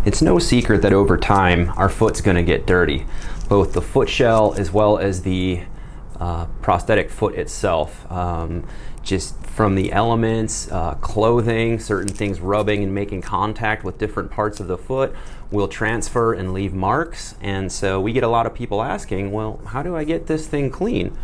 It's no secret that over time our foot's going to get dirty, both the foot shell as well as the prosthetic foot itself. Just from the elements, clothing, certain things rubbing and making contact with different parts of the foot will transfer and leave marks. And so we get a lot of people asking, well, how do I get this thing clean?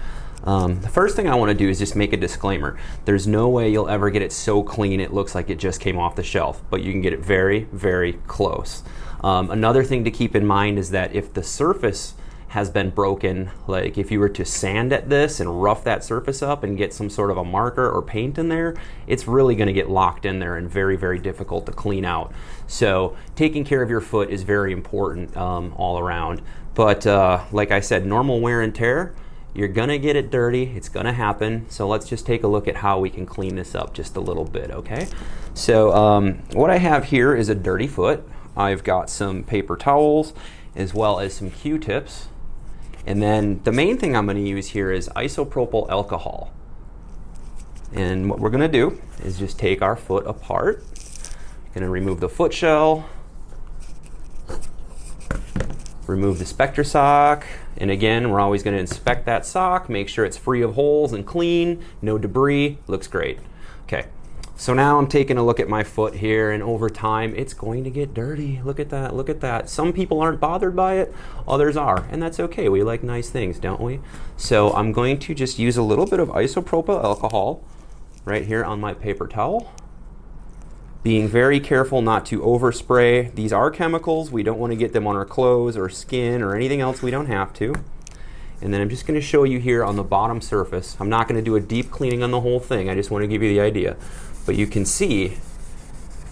The first thing I want to do is just make a disclaimer. There's no way you'll ever get it so clean it looks like it just came off the shelf, but you can get it very, very close. Another thing to keep in mind is that if the surface has been broken, like if you were to sand at this and rough that surface up and get some sort of a marker or paint in there, it's really going to get locked in there and very, very difficult to clean out. So taking care of your foot is very important all around. But like I said, normal wear and tear, you're gonna get it dirty, it's gonna happen. So let's just take a look at how we can clean this up just a little bit, okay? So what I have here is a dirty foot. I've got some paper towels as well as some Q-tips. And then the main thing I'm gonna use here is isopropyl alcohol. And what we're gonna do is just take our foot apart. Gonna remove the foot shell, remove the spectre sock, and again, we're always going to inspect that sock, make sure it's free of holes and clean, no debris, looks great. Okay, so now I'm taking a look at my foot here, and over time, it's going to get dirty. Look at that, look at that. Some people aren't bothered by it, others are, and that's okay. We like nice things, don't we? So I'm going to just use a little bit of isopropyl alcohol right here on my paper towel. Being very careful not to overspray. These are chemicals. We don't want to get them on our clothes or skin or anything else we don't have to. And then I'm just going to show you here on the bottom surface. I'm not going to do a deep cleaning on the whole thing. I just want to give you the idea. But you can see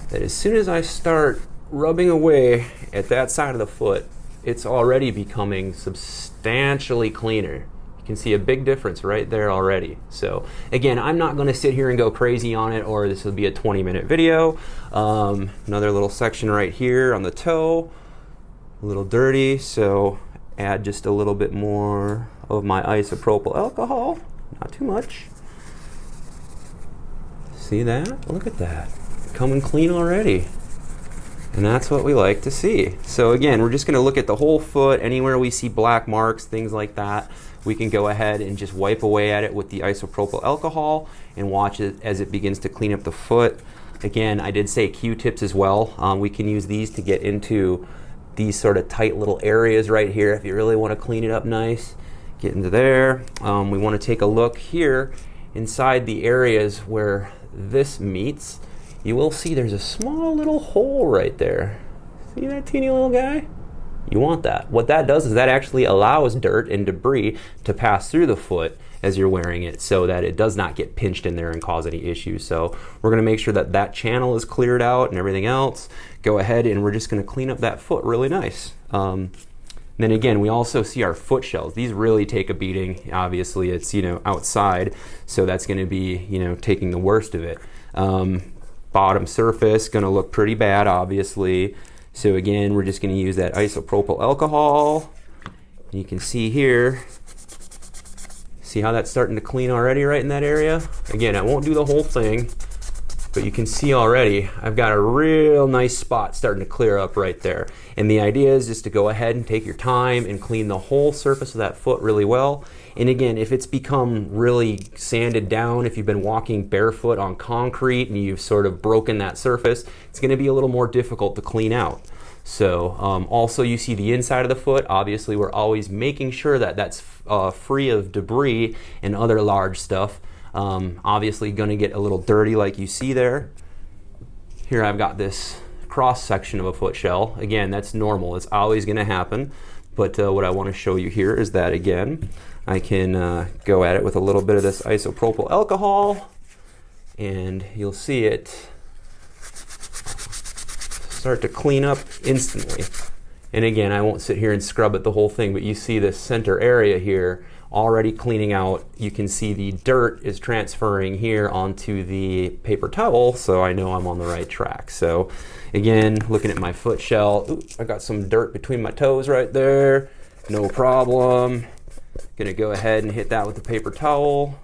that as soon as I start rubbing away at that side of the foot, it's already becoming substantially cleaner. You can see a big difference right there already. So again, I'm not going to sit here and go crazy on it, or this will be a 20-minute video. Another little section right here on the toe, a little dirty, so add just a little bit more of my isopropyl alcohol, not too much. See that? Look at that, coming clean already. And that's what we like to see. So again, we're just going to look at the whole foot. Anywhere we see black marks, things like that, we can go ahead and just wipe away at it with the isopropyl alcohol and watch it as it begins to clean up the foot. Again, I did say Q-tips as well. We can use these to get into these sort of tight little areas right here if you really want to clean it up nice. Get into there. We want to take a look here inside the areas where this meets. You will see there's a small little hole right there. See that teeny little guy? You want that. What that does is that actually allows dirt and debris to pass through the foot as you're wearing it so that it does not get pinched in there and cause any issues. So we're going to make sure that that channel is cleared out and everything else. Go ahead and we're just going to clean up that foot really nice. Then again, we also see our foot shells. These really take a beating. Obviously, it's, outside, so that's going to be, taking the worst of it. Bottom surface going to look pretty bad, obviously. So again, we're just going to use that isopropyl alcohol. You can see here, see how that's starting to clean already right in that area? Again, I won't do the whole thing, but you can see already I've got a real nice spot starting to clear up right there. And the idea is just to go ahead and take your time and clean the whole surface of that foot really well. And again, if it's become really sanded down, if you've been walking barefoot on concrete and you've sort of broken that surface, it's going to be a little more difficult to clean out. So also you see the inside of the foot. Obviously, we're always making sure that that's free of debris and other large stuff. Obviously going to get a little dirty like you see there. Here I've got this cross section of a foot shell. Again, that's normal. It's always going to happen. But what I want to show you here is that, again, I can go at it with a little bit of this isopropyl alcohol, and you'll see it start to clean up instantly. And again, I won't sit here and scrub it the whole thing, but you see this center area here already cleaning out. You can see the dirt is transferring here onto the paper towel, so I know I'm on the right track. So again, looking at my foot shell, ooh, I got some dirt between my toes right there, no problem. Gonna go ahead and hit that with the paper towel,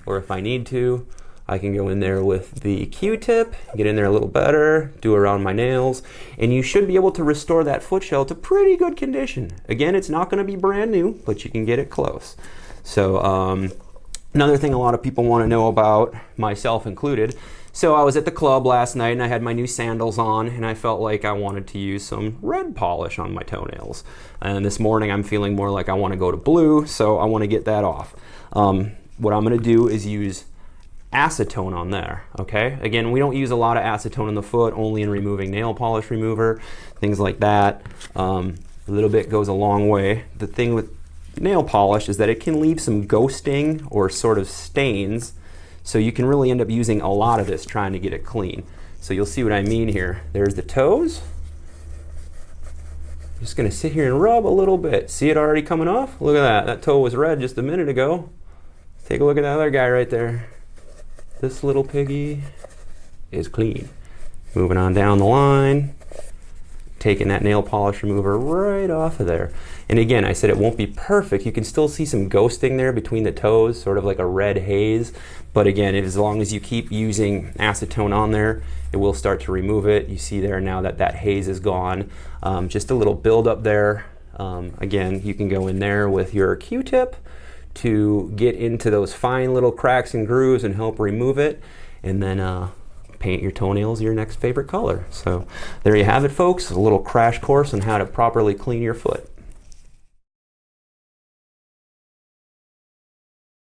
or if I need to, I can go in there with the Q-tip, get in there a little better, do around my nails, and you should be able to restore that foot shell to pretty good condition. Again, it's not going to be brand new, but you can get it close. So another thing a lot of people want to know about, myself included, so I was at the club last night and I had my new sandals on and I felt like I wanted to use some red polish on my toenails. And this morning I'm feeling more like I want to go to blue, so I want to get that off. What I'm going to do is use acetone on there, okay? Again, we don't use a lot of acetone in the foot, only in removing nail polish remover, things like that. A little bit goes a long way. The thing with nail polish is that it can leave some ghosting or sort of stains, so you can really end up using a lot of this trying to get it clean. So you'll see what I mean here. There's the toes. Just gonna sit here and rub a little bit. See it already coming off? Look at that. That toe was red just a minute ago. Take a look at that other guy right there. This little piggy is clean. Moving on down the line, taking that nail polish remover right off of there. And again, I said it won't be perfect. You can still see some ghosting there between the toes, sort of like a red haze. But again, as long as you keep using acetone on there, it will start to remove it. You see there now that that haze is gone. Just a little buildup there. Again, you can go in there with your Q-tip to get into those fine little cracks and grooves and help remove it. And then paint your toenails your next favorite color. So there you have it, folks. A little crash course on how to properly clean your foot.